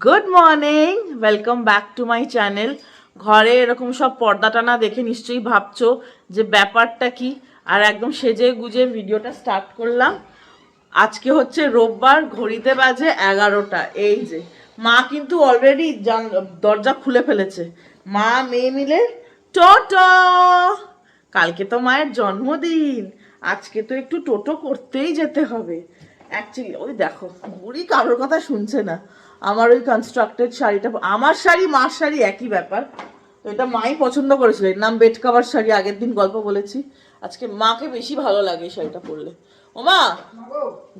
Good morning, welcome back to my channel. ঘরে এরকম সব পর্দা টানা দেখে নিশ্চয়ই ভাবছো যে ব্যাপারটা কি, আর একদম সেজে গুজে ভিডিওটা স্টার্ট করলাম। আজকে হচ্ছে রোববার, ঘড়িতে বাজে 11টা। এই যে মা কিন্তু অলরেডি দরজা খুলে ফেলেছে। মা মেয়ে মিলে টোটো। কালকে তো মায়ের জন্মদিন, আজকে তো একটু টোটো করতেই যেতে হবে। অ্যাকচুয়ালি ওই দেখো বুড়ি কারোর কথা শুনছে না। আমার ওই কনস্ট্রাক্টেড শাড়িটা, আমার শাড়ি মার শাড়ি একই ব্যাপার। তো এটা মাই পছন্দ করেছিল, এর নাম বেড কাভার শাড়ি। আগের দিন গল্প বলেছি। আজকে মাকে বেশি ভালো লাগে এই শাড়িটা পরলে। ও মা,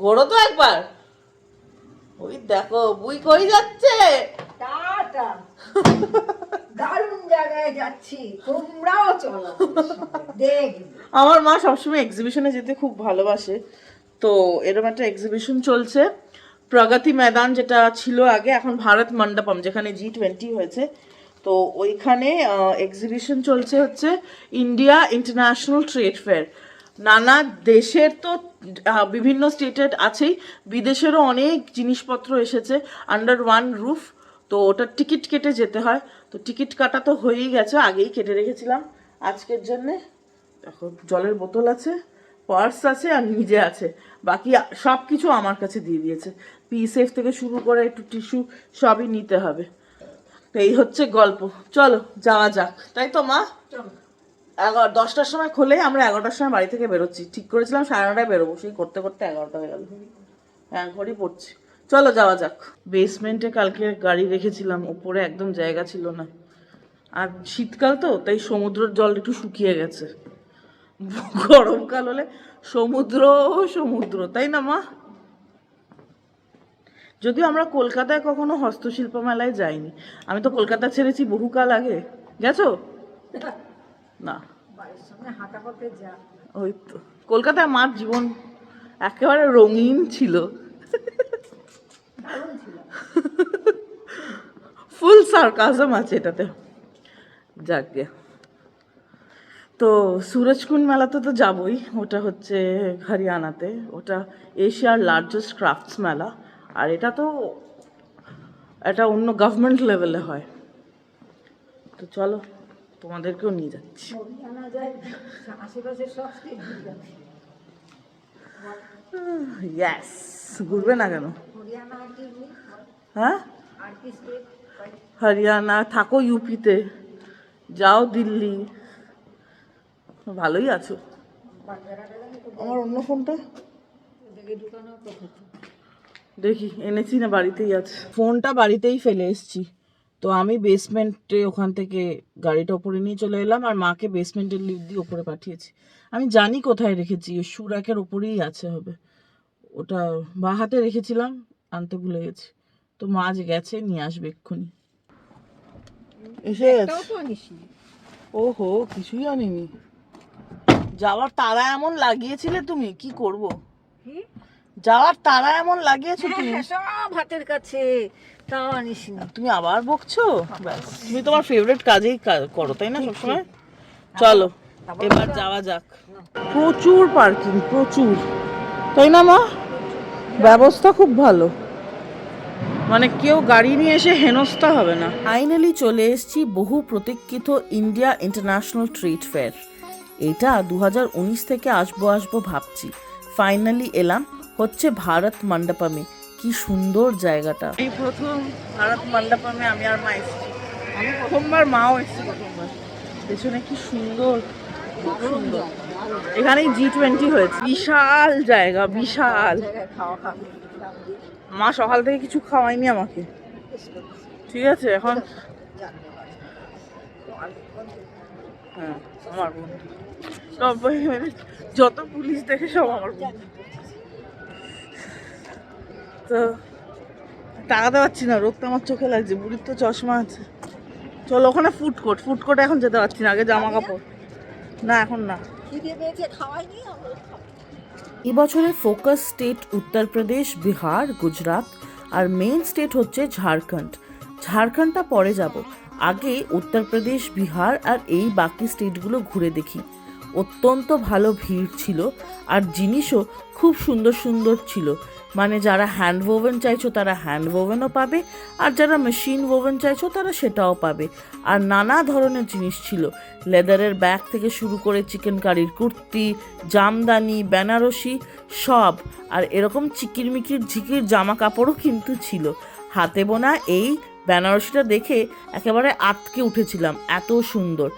ঘোরো তো একবার। ওই দেখো বুই কই যাচ্ছে। টাটা। দারুণ জায়গায় যাচ্ছি, তোমরাও চলো দেখবে। আমার মা সবসময় এক্সিবিশনে যেতে খুব ভালোবাসে। তো এরকম একটা এক্সিবিশন চলছে প্রগতি ময়দান, যেটা ছিল আগে, এখন ভারত মণ্ডপম, যেখানে G20 হয়েছে। তো ওইখানে এক্সিবিশন চলছে হচ্ছে ইন্ডিয়া ইন্টারন্যাশনাল ট্রেড ফেয়ার। নানা দেশের তো বিভিন্ন স্টেটের আছেই, বিদেশেরও অনেক জিনিসপত্র এসেছে আন্ডার ওয়ান রুফ। তো ওটার টিকিট কেটে যেতে হয়। তো টিকিট কাটা তো হয়েই গেছে, আগেই কেটে রেখেছিলাম আজকের জন্যে। দেখো জলের বোতল আছে, পার্স আছে, আর নিজে আছে। বাকি সব কিছু আমার কাছে দিয়ে দিয়েছে। পিসেফ থেকে শুরু করে একটু টিস্যু সবই নিতে হবে। তো এই হচ্ছে গল্প। চলো যাওয়া যাক, তাই তো মা? 10টার সময় খোলে, আমরা 11টার সময় বাড়ি থেকে বেরোচ্ছি। ঠিক করেছিলাম 9:30টায় বেরোবো, সেই করতে করতে 11টা হয়ে গেল। হ্যাঁ ঘড়ি পড়ছি। চলো যাওয়া যাক। বেসমেন্টে কালকে গাড়ি রেখেছিলাম, উপরে একদম জায়গা ছিল না। আর শীতকাল তো, তাই সমুদ্রের জল একটু শুকিয়ে গেছে। গরমকাল হলে সমুদ্র সমুদ্র, তাই না মা? যদিও আমরা কলকাতায় কখনো হস্তশিল্প মেলায় যাইনি। আমি তো কলকাতা ছেড়েছি বহুকাল আগে। গেছো? না। বাড়ির সামনে হাঁটা পথে যা। ওই তো কলকাতায় মার জীবন একেবারে রঙিন ছিল। দারুণ ছিল। ফুল সার্কাজম আছে এটাতে। যাকে তো সুরজকুন্ড মেলাতে তো যাবই। ওটা হচ্ছে হরিয়ানাতে, ওটা এশিয়ার লার্জেস্ট ক্রাফটস মেলা। আর এটা তো এটা অন্য গভর্নমেন্ট লেভেলে হয়। তো চলো তোমাদেরকেও নিয়ে যাচ্ছি। হরিয়ানা যায়, আশেপাশে সব স্টেট ঘুরে। ইয়াস, ঘুরবে না কেন? হরিয়ানা আর কি নেই? হ্যাঁ, আর কি স্টেট? হরিয়ানা, থাকো ইউপিতে, যাও দিল্লি, ভালোই আছো। আমার অন্য ফোনটা ঢুকানোর কথা তো। দেখি, এনেছি না বাড়িতেই আছে। ফোনটা বাড়িতেই ফেলে এসেছি। তো আমি বেসমেন্টে ওখান থেকে গাড়িটা ওপরে নিয়ে চলে এলাম, আর মাকে বেসমেন্টের লিফট দিয়ে ওপরে পাঠিয়েছি। আমি জানি কোথায় রেখেছি, ওই সুরাকের ওপরেই আছে হবে। ওটা বা হাতে রেখেছিলাম, আনতে ভুলে গেছি। তো মা আজ গেছে, নিয়ে আসবে এক্ষুনি। এসে একটাও গেছে। তো আনিসনি। ওহো, কিছুই আনিনি। যাওয়ার তাড়া এমন লাগিয়েছিলে তুমি, কি করব? কি? যাওয়ার তাড়া এমন লাগিয়েছো হ্যাঁ, তুমি। হ্যাঁ, সব হাতের কাছে, তাও আনিসনি। তুমি আবার বকছো? ব্যাস, তুমি তোমার ফেভারিট কাজেই করো, তাই না সবসময়? চলো এবার যাওয়া যাক। প্রচুর পার্কিং, প্রচুর, তাই না মা? ব্যবস্থা খুব ভালো, মানে কেউ গাড়ি নিয়ে এসে হেনস্থা হবে না। ফাইনালি চলে এসেছি বহু প্রতীক্ষিত ইন্ডিয়া ইন্টারন্যাশনাল ট্রেড ফেয়ার। এটা 2019 থেকে আসবো ভাবছি, ফাইনালি এলাম। হচ্ছে ভারত মণ্ডপমে। কি সুন্দর জায়গাটা। এই প্রথম ভারত মণ্ডপমে আমি আর মা এসেছি। আমি প্রথমবার, মাও এসেছি প্রথমবার। পেছনে কি সুন্দর, খুব সুন্দর। এখানেই G20 হয়েছে। বিশাল জায়গা, বিশাল। খাওয়া খাবি। মা সকাল থেকে কিছু খাওয়ায়নি আমাকে। ঠিক আছে, এখন হ্যাঁ আমার বন্ধু সবাই, মানে যত পুলিশ দেখে সব আমার বন্ধু। তো তাকাতে পারছি না, রোদটা আমার চোখে লাগছে। বুড়ির তো চশমা আছে। চলো ওখানে ফুড কোর্ট এখন যেতে পারছি না, আগে জামা কাপড়। না এখন না। খিদে পেয়েছে, খাওয়াইনি আমরা। এবছরের ফোকাস স্টেট উত্তরপ্রদেশ, বিহার, গুজরাট, আর মেইন স্টেট হচ্ছে ঝাড়খণ্ড। ঝাড়খণ্ডটা পরে যাব, আগে উত্তরপ্রদেশ, বিহার আর এই বাকি স্টেটগুলো ঘুরে দেখি। অত্যন্ত ভালো ভিড় ছিল, আর জিনিসও খুব সুন্দর সুন্দর ছিল। মানে যারা হ্যান্ড ওভেন চাইছো তারা হ্যান্ড ওভেনও পাবে, আর যারা মেশিন ওভেন চাইছো তারা সেটাও পাবে। আর নানা ধরনের জিনিস ছিল, লেদারের ব্যাগ থেকে শুরু করে চিকেন কারির কুর্তি, জামদানি, বেনারসি সব। আর এরকম চিকিরমিকির ঝিকির জামা কাপড়ও কিন্তু ছিল। হাতে বোনা এই বেনারসিটা দেখে একেবারে আটকে উঠেছিলাম, এত সুন্দর।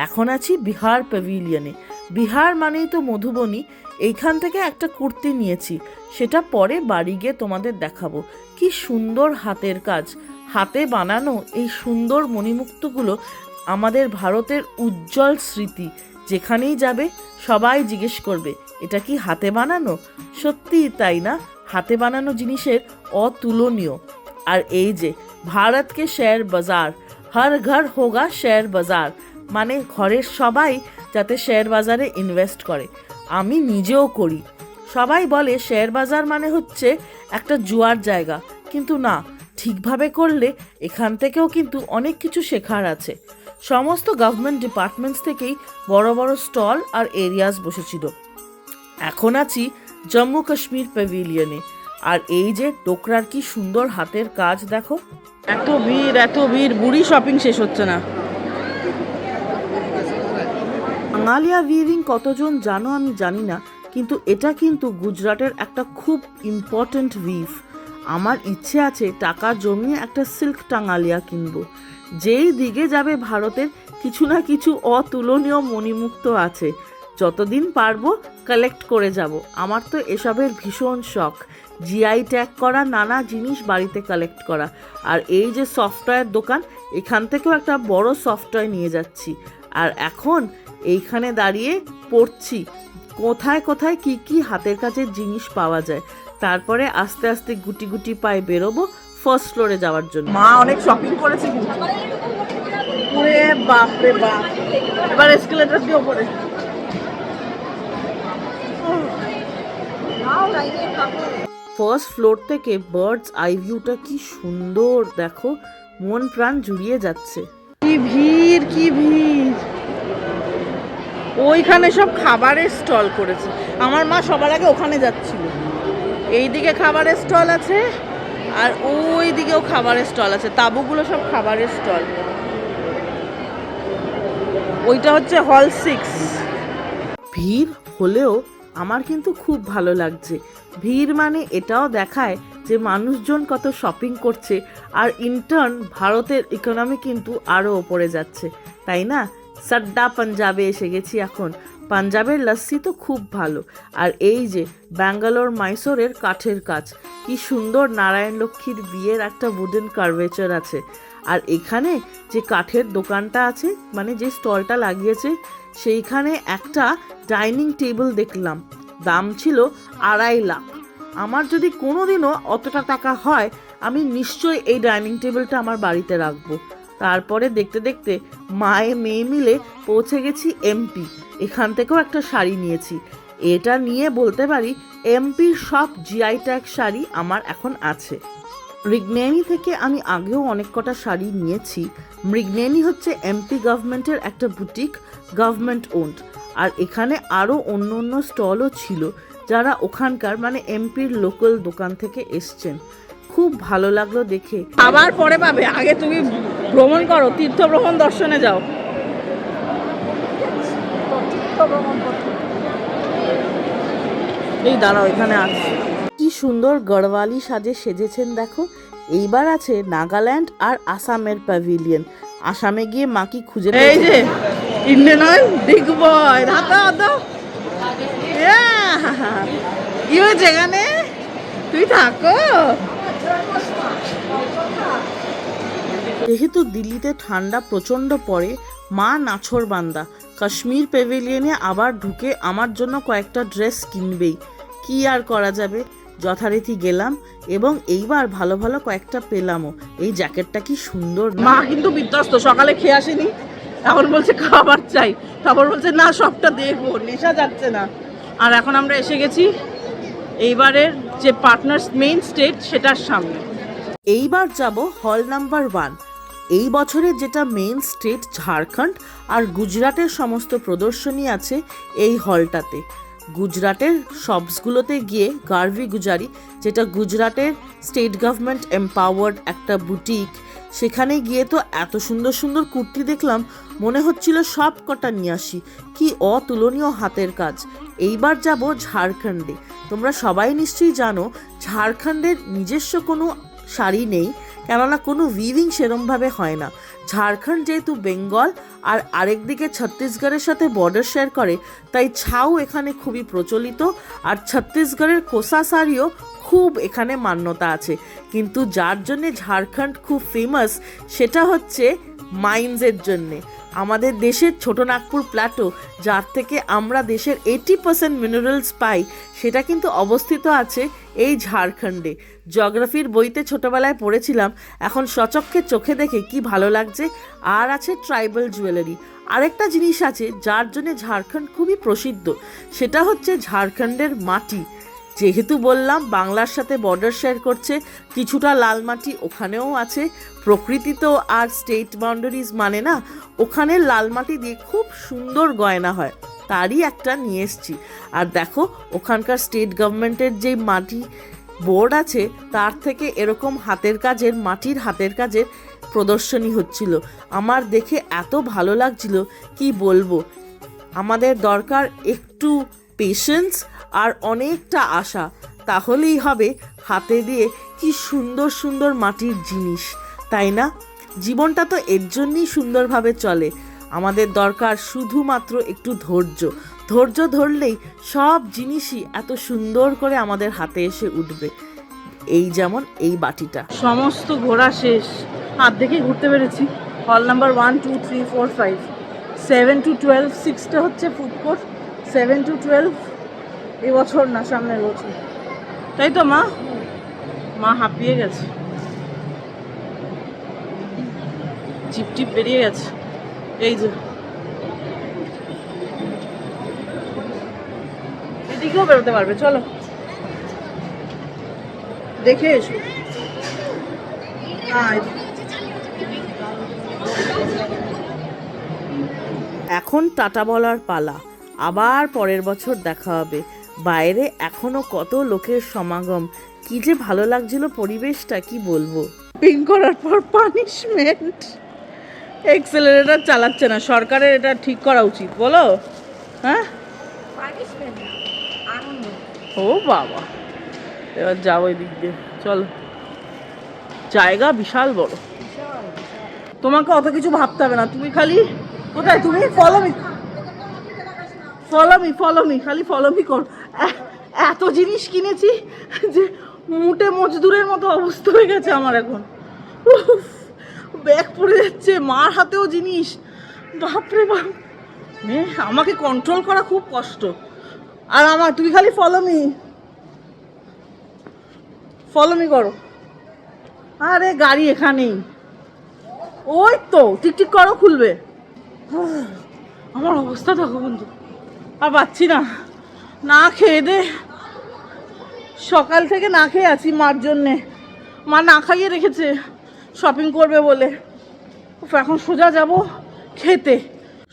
এখন আছি বিহার প্যাভিলিয়নে। বিহার মানেই তো মধুবনী। এইখান থেকে একটা কুর্তি নিয়েছি, সেটা পরে বাড়ি গিয়ে তোমাদের দেখাবো। কি সুন্দর হাতের কাজ, হাতে বানানো এই সুন্দর মণিমুক্তগুলো আমাদের ভারতের উজ্জ্বল স্মৃতি। যেখানেই যাবে সবাই জিজ্ঞেস করবে এটা কি হাতে বানানো। সত্যিই তাই না, হাতে বানানো জিনিসের অতুলনীয়। আর এই যে ভারতকে শেয়ার বাজার, হর ঘর হোগা শেয়ার বাজার, মানে ঘরের সবাই যাতে শেয়ার বাজারে ইনভেস্ট করে। আমি নিজেও করি। সবাই বলে শেয়ার বাজার মানে হচ্ছে একটা জুয়ার জায়গা, কিন্তু না, ঠিকভাবে করলে এখান থেকেও কিন্তু অনেক কিছু শেখার আছে। সমস্ত গভর্নমেন্ট ডিপার্টমেন্টস থেকেই বড় বড় স্টল আর এরিয়াস বসেছিল। এখন আছি জম্মু কাশ্মীর প্যাভিলিয়নে। আর এই যে ডোকরার কি সুন্দর হাতের কাজ দেখো। এত ভিড়, বুড়ি শপিং শেষ হচ্ছে না। বাঙালিয়া উইভিং কতজন জানো আমি জানি না, কিন্তু এটা কিন্তু গুজরাটের একটা খুব ইম্পর্ট্যান্ট উইভ। আমার ইচ্ছে আছে টাকা জমিয়ে একটা সিল্ক টাঙালিয়া কিনবো। যেই দিকে যাবে ভারতের কিছু না কিছু অতুলনীয় মণিমুক্ত আছে। যতদিন পারবো কালেক্ট করে যাব। আমার তো এসবের ভীষণ শখ, জিআই ট্যাগ করা নানা জিনিস বাড়িতে কালেক্ট করা। আর এই যে সফটওয়্যার দোকান, এখান থেকেও একটা বড় সফটওয়্যার নিয়ে যাচ্ছি। আর এখন এইখানে দাঁড়িয়ে পড়ছি কোথায় কোথায় কি কি হাতের কাজের জিনিস পাওয়া যায়। তারপরে আস্তে আস্তে গুটি গুটি পায়ে বেরোবো ফার্স্ট ফ্লোরে যাওয়ার জন্য। মা অনেক শপিং করেছে কিন্তু। ওরে বাপ রে বাপ, এবার এসকেলেটর দিয়ে ওপরে। ফার্স্ট ফ্লোর থেকে বার্ডস আই ভিউটা কি সুন্দর দেখো, মন প্রাণ জুড়িয়ে যাচ্ছে। কি ভিড়, কি ভিড়। ওইখানে সব খাবারের স্টল করেছে। আমার মা সবার আগে ওখানে যাচ্ছিল। এইদিকে খাবারের স্টল আছে, আর ওই দিকেও খাবারের স্টল আছে। তাঁবুগুলো সব খাবারের স্টল। ওইটা হচ্ছে হল 6। ভিড় হলেও আমার কিন্তু খুব ভালো লাগছে। ভিড় মানে এটাও দেখায় যে মানুষজন কত শপিং করছে, আর ইন্টার্ন ভারতের ইকোনমি কিন্তু আরও ওপরে যাচ্ছে, তাই না? সাড্ডা পাঞ্জাবে এসে গেছি এখন। পাঞ্জাবের লস্যি তো খুব ভালো। আর এই যে ব্যাঙ্গালোর মাইসোরের কাঠের কাজ, কি সুন্দর নারায়ণ লক্ষ্মীর বিয়ের একটা উডেন কার্ভেচার আছে। আর এখানে যে কাঠের দোকানটা আছে, মানে যে স্টলটা লাগিয়েছে, সেইখানে একটা ডাইনিং টেবিল দেখলাম, দাম ছিল 2.5 লাখ। আমার যদি কোনোদিনও অতটা টাকা হয়, আমি নিশ্চয়ই এই ডাইনিং টেবিলটা আমার বাড়িতে রাখবো। তারপরে দেখতে দেখতে মায়ে মেয়ে মিলে পৌঁছে গেছি এমপি। এখান থেকেও একটা শাড়ি নিয়েছি। এটা নিয়ে বলতে পারি এমপির সব জিআই ট্যাগ শাড়ি আমার এখন আছে। মৃগনয়নী থেকে আমি আগেও অনেক কটা শাড়ি নিয়েছি। মৃগনয়নী হচ্ছে এমপি গভর্নমেন্টের একটা বুটিক, গভর্নমেন্ট ওন্ড। আর এখানে আরও অন্য অন্য স্টলও ছিল, যারা ওখানকার মানে এমপির লোকাল দোকান থেকে এসছেন। খুব ভালো লাগলো দেখে। আবার পরে পাবে, আগে তুমি ভ্রমণ করো, তীর্থ ভ্রমণ দর্শনে যাও। এই দাঁড়াও, এখানে আছে কি সুন্দর গড়ওয়ালি সাজে সেজেছেন দেখো। এইবার আছে নাগাল্যান্ড আর আসামের প্যাভিলিয়ন। আসামে গিয়ে মা কি খুঁজে, এই যে ইন্ডিয়ান অয়েল বিগ বয় হাতা কি হয়েছে এখানে, তুই থাকো। যেহেতু দিল্লিতে ঠান্ডা প্রচণ্ড পড়ে, মা নাছোড়বান্দা কাশ্মীর প্যাভিলিয়নে আবার ঢুকে আমার জন্য কয়েকটা ড্রেস কিনবেই। কি আর করা যাবে, যথারীতি গেলাম এবং এইবার ভালো ভালো কয়েকটা পেলামও। এই জ্যাকেটটা কি সুন্দর। মা কিন্তু বিধ্বস্ত, সকালে খেয়ে আসেনি, এখন বলছে খাবার চাই, তারপর বলছে না সবটা দেখবো, নেশা যাচ্ছে না। আর এখন আমরা এসে গেছি এইবারের যে পার্টনার্স মেইন স্টেট সেটার সামনে। এইবার যাব হল নাম্বার 1। এই বছরের যেটা মেইন স্টেট ঝাড়খণ্ড আর গুজরাটের সমস্ত প্রদর্শনী আছে এই হলটাতে। গুজরাটের শপসগুলোতে গিয়ে গার্ভি গুজারি, যেটা গুজরাটের স্টেট গভর্নমেন্ট এম্পাওয়ার্ড একটা বুটিক, সেখানে গিয়ে তো এত সুন্দর সুন্দর কুর্তি দেখলাম, মনে হচ্ছিল সব কটা নিয়ে আসি। কি অতুলনীয় হাতের কাজ। এইবার যাব ঝাড়খণ্ডে। তোমরা সবাই নিশ্চয়ই জানো ঝাড়খণ্ডের নিজস্ব কোনো শাড়ি নেই, কেননা কোনো উইভিং সেরমভাবে হয় না। ঝাড়খণ্ড যেহেতু বেঙ্গল আর আরেকদিকে ছত্তিশগড়ের সাথে বর্ডার শেয়ার করে, তাই ছাউ এখানে খুবই প্রচলিত। আর ছত্তিশগড়ের কোসা শাড়িও খুব এখানে মান্যতা আছে। কিন্তু যার জন্যে ঝাড়খণ্ড খুব ফেমাস সেটা হচ্ছে মাইন্সের জন্যে। আমাদের দেশের ছোটনাগপুর প্ল্যাটো, যার থেকে আমরা দেশের 80% মিনারেলস পাই, সেটা কিন্তু অবস্থিত আছে এই ঝাড়খণ্ডে। জিওগ্রাফির বইতে ছোটবেলায় পড়েছিলাম, এখন সচক্ষে চোখে দেখে কি ভালো লাগছে। আর আছে ট্রাইবাল জুয়েলারি। আরেকটা জিনিস আছে যার জন্য ঝাড়খণ্ড খুবই প্রসিদ্ধ, সেটা হচ্ছে ঝাড়খণ্ডের মাটি। যেহেতু বললাম বাংলার সাথে বর্ডার শেয়ার করছে, কিছুটা লাল মাটি ওখানেও আছে। প্রকৃতি তো আর স্টেট বাউন্ডারিজ মানে না, ওখানে লাল মাটি দিয়ে খুব সুন্দর গয়না হয়, তারই একটা নিয়ে এসছি। আর দেখো ওখানকার স্টেট গভর্নমেন্টের যে মাটি বোর্ড আছে, তার থেকে এরকম হাতের কাজের, মাটির হাতের কাজের প্রদর্শনী হচ্ছিল। আমার দেখে এত ভালো লাগছিল কি বলবো। আমাদের দরকার একটু পেশেন্স আর অনেকটা আশা, তাহলেই হবে হাতে দিয়ে কি সুন্দর সুন্দর মাটির জিনিস, তাই না? জীবনটা তো এর জন্যই সুন্দরভাবে চলে। আমাদের দরকার শুধুমাত্র একটু ধৈর্য। ধৈর্য ধরলেই সব জিনিসই এত সুন্দর করে আমাদের হাতে এসে উঠবে। এই যেমন এই বাটিটা। সমস্ত ঘোরা শেষ, অর্ধেকে ঘুরতে পেরেছি। হল নাম্বার 1, 2, 3, 4, 5, 7 to 12, 6টা হচ্ছে ফুড কোর্ট, 7 to 12 এবছর না, সামনের বছর। তাই তো মা? মা হাঁপিয়ে গেছে, চিপ টিপ বেরিয়ে গেছে। এই যে এদিকেও বেরোতে পারবে, চলো দেখে এসো। এখন টাটা বলার পালা, আবার পরের বছর দেখা হবে। বাইরে এখনো কত লোকের সমাগম, কি যে ভালো লাগছিল পরিবেশটা, কি বলবো। পিং করার পর পানিশমেন্ট, এক্সেলারেটর চালাচ্ছে না, সরকারের এটা ঠিক করা উচিত, বলো? হ্যাঁ, ও বাবা, এবার যাবো ওই দিক দিয়ে, চলো। জায়গা বিশাল বড়, তোমাকে অত কিছু ভাবতে হবে না, তুমি খালি কোথায়, তুমি ফলো মি, খালি ফলো মি কর। এত জিনিস কিনেছি যে মুটে মজদুরের মতো অবস্থা হয়ে গেছে আমার এখন। ব্যাগ পড়ে যাচ্ছে, মার হাতেও জিনিস, বাপরে বাপ। আমাকে কন্ট্রোল করা খুব কষ্ট। আর আমার, তুমি খালি ফলো মি করো। আরে গাড়ি এখানেই, ওই তো টিকটিক করো, খুলবে। আমার অবস্থা দেখো বন্ধু, আর পাচ্ছি না। না খেয়ে দে, সকাল থেকে না খেয়ে আছি মার জন্যে। মা না খাইয়ে রেখেছে শপিং করবে বলে। এখন সোজা যাব খেতে।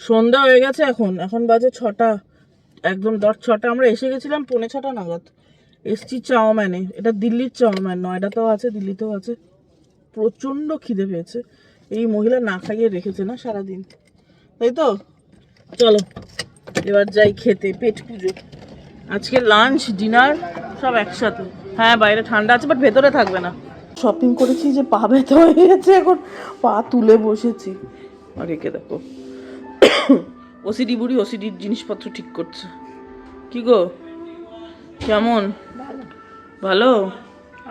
সন্ধ্যা হয়ে গেছে, এখন বাজে 6টা, একদম 6টা। আমরা এসে গেছিলাম 6:45 নাগাদ। এসছি চাউম্যানে, এটা দিল্লির চাউম্যান, নয়ডাতেও আছে, দিল্লিতেও আছে। প্রচণ্ড খিদে পেয়েছে, এই মহিলা না খাইয়ে রেখেছে না সারাদিন, তাই তো। চলো এবার যাই খেতে, পেট পুজো। আজকে লাঞ্চ ডিনার সব একসাথে। হ্যাঁ বাইরে ঠান্ডা আছে, বাট ভেতরে থাকবে না। শপিং করেছি যে পা ব্যথা হয়ে গেছে, এখন পা তুলে বসেছি। আর একে দেখো, ওসিডি বুড়ি ওসিডির জিনিসপত্র ঠিক করছে। কি গো, কেমন? ভালো,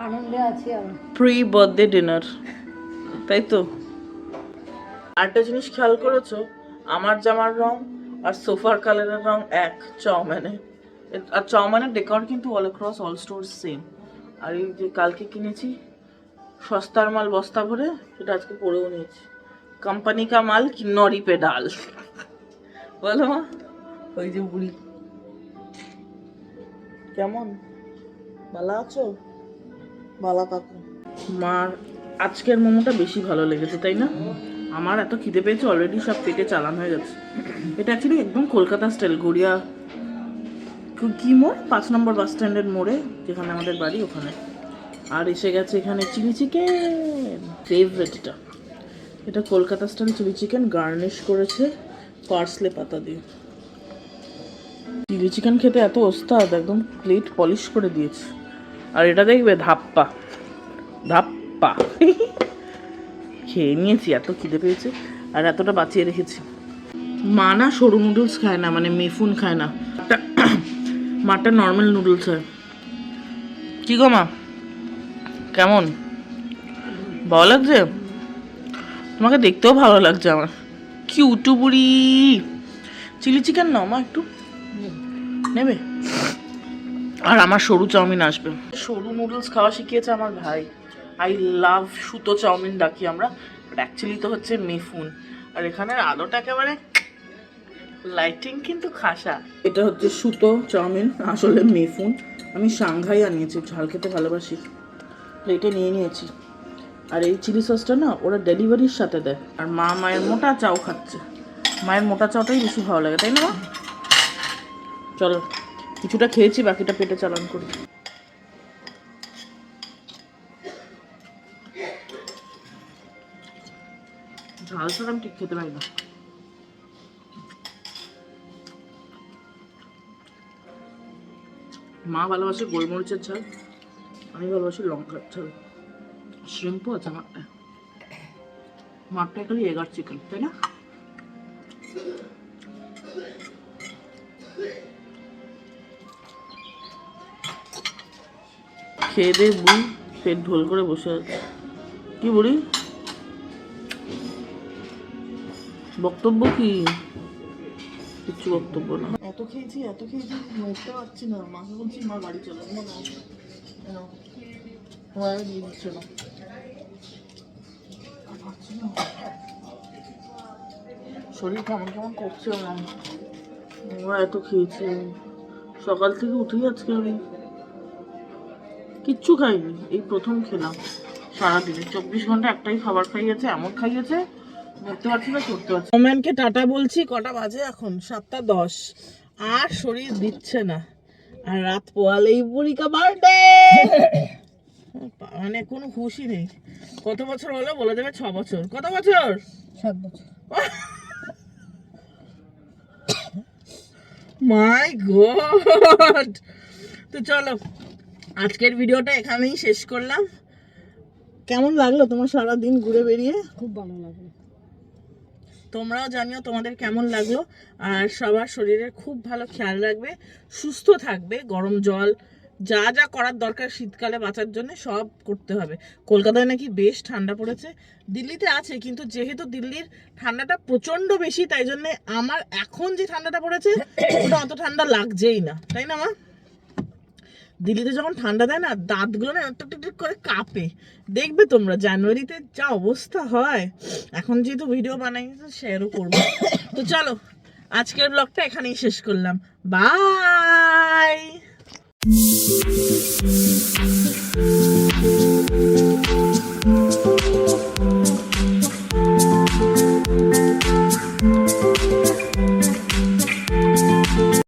আনন্দে আছি আমি। প্রি বার্থডে ডিনার, তাই তো। আরেকটা জিনিস খেয়াল করেছো, আমার জামার রং আর সোফার কালারের রং এক চাউম্যানে। আর চাউম্যানের ডেকর কিন্তু all across all store same. আর এই যে কালকে কিনেছি সস্তার মাল বস্তা ভরে, সেটা আজকে পরেও নিয়েছি। কোম্পানি কা মাল কিন্নরি পে ডাল, বলো মা। ওই যে বুড়ি, কেমন, ভালো আছো? বালা কাকু। মার আজকের মোমোটা বেশি ভালো লেগেছে, তাই না? আমার এত খিদে পেয়েছে অলরেডি, সব পেটে চালান হয়ে গেছে। এটা অ্যাকচুয়ালি একদম কলকাতা স্টাইল, গড়িয়া কি মোড়, 5 নম্বর বাস স্ট্যান্ডের মোড়ে যেখানে আমাদের বাড়ি ওখানে। আর এসে গেছে এখানে চিলি চিকেন, ফেভারিট এটা। এটা Kolkata style chilli chicken, garnish করেছে পার্সলে পাতা দিয়ে। চিলি চিকেন খেতে এত ওস্তাদ, একদম প্লেট পলিশ করে দিয়েছে। আর এটা দেখবে ধাপ্পা ধাপ্পা খেয়ে নিয়েছি, এত খিদে পেয়েছে আর এতটা বাঁচিয়ে রেখেছি। মা না সরু নুডলস খায় না, মানে মেফুন খায় না, মাটা নর্মাল নুডলস হয়। কি গো মা, কেমন, ভালো লাগছে? তোমাকে দেখতেও ভালো লাগছে আমার, কি উটু বুড়ি। চিলি চিকেন নাও মা, একটু নেবে? আর আমার সরু চাউমিন আসবে। সরু নুডলস খাওয়া শিখিয়েছে আমার ভাই। আই লাভ সুতো চাউমিন ডাকি আমরা, বাট অ্যাকচুয়ালি তো হচ্ছে মেফুন। আর এখানের আলোটা একেবারে লাইটিং কিন্তু খাসা। এটা হচ্ছে সুতো চাউমিন, আসলে মেফুন। আমি সাংঘাই আনিয়েছি, ঝাল খেতে ভালোবাসি। প্লেটে নিয়ে নিয়েছি। আর এই চিলি সসটা না ওরা ডেলিভারির সাথে দেয়। আর মা মায়ের মোটা চাও খাচ্ছে, মায়ের মোটা চাওটাই বেশি ভালো লাগে, তাই না মা? চলো, কিছুটা খেয়েছি, বাকিটা পেটে চালান করি। ঝাল ছাড়া আমি ঠিক খেতে পারি না। মা ভালোবাসে গোলমরিচের ঝাল, আমি ভালোবাসি লঙ্কার ঝাল। শ্রিম্পও আছে আমারটা, মারটা খালি এগার চিকেন, তাই না? খেয়ে দে বুড়ি, পেট ঢোল করে বসে আছে। কি বুড়ি বক্তব্য? কি কিচ্ছু বক্তব্য না। এত খেয়েছি নড়তে পারছি না। মাকে বলছি মা বাড়ি চলো, তোমার দিয়ে দিচ্ছে না, শরীর কেমন কেমন করছে আমার। এত খেয়েছি, সকাল থেকে উঠেই আজকে আমি কিচ্ছু খাইনি, এই প্রথম খেলাম সারাদিনে। 24 ঘন্টা একটাই খাবার খাইয়েছে, এমন খাইয়েছে করতে পারছি না, করতে পারছি। ওম্যানকে টাটা বলছি, কটা বাজে এখন? 7:10। আর শরীর দিচ্ছে না। আর রাত পোয়ালেই বুড়িকা বার্থডে, মানে কোনো খুশি নেই। কত বছর হলো বলে দেবে? 6 বছর। কত বছর? 7 বছর। মাই গড। তো চলো, আজকের ভিডিওটা এখানেই শেষ করলাম। কেমন লাগলো তোমার সারা দিন ঘুরে বেরিয়ে? খুব ভালো লাগলো। তোমরাও জানিও তোমাদের কেমন লাগলো। আর সবার শরীরের খুব ভালো খেয়াল রাখবে, সুস্থ থাকবে, গরম জল যা যা করার দরকার শীতকালে বাঁচার জন্য সব করতে হবে। কলকাতায় নাকি বেশ ঠান্ডা পড়েছে, দিল্লিতে আছে, কিন্তু যেহেতু দিল্লির ঠান্ডাটা প্রচন্ড বেশি, তাই জন্য আমার এখন যে ঠান্ডাটা পড়েছে ওটা অত ঠান্ডা লাগছেই না, তাই না মা? দিল্লিতে যখন ঠান্ডা দেয় না, দাঁতগুলো না টুক করে কাঁপে। দেখবে তোমরা জানুয়ারিতে যা অবস্থা হয়। এখন যেহেতু ভিডিও বানাই শেয়ারও করবো। তো চলো, আজকের ব্লগটা এখানেই শেষ করলাম। বাই।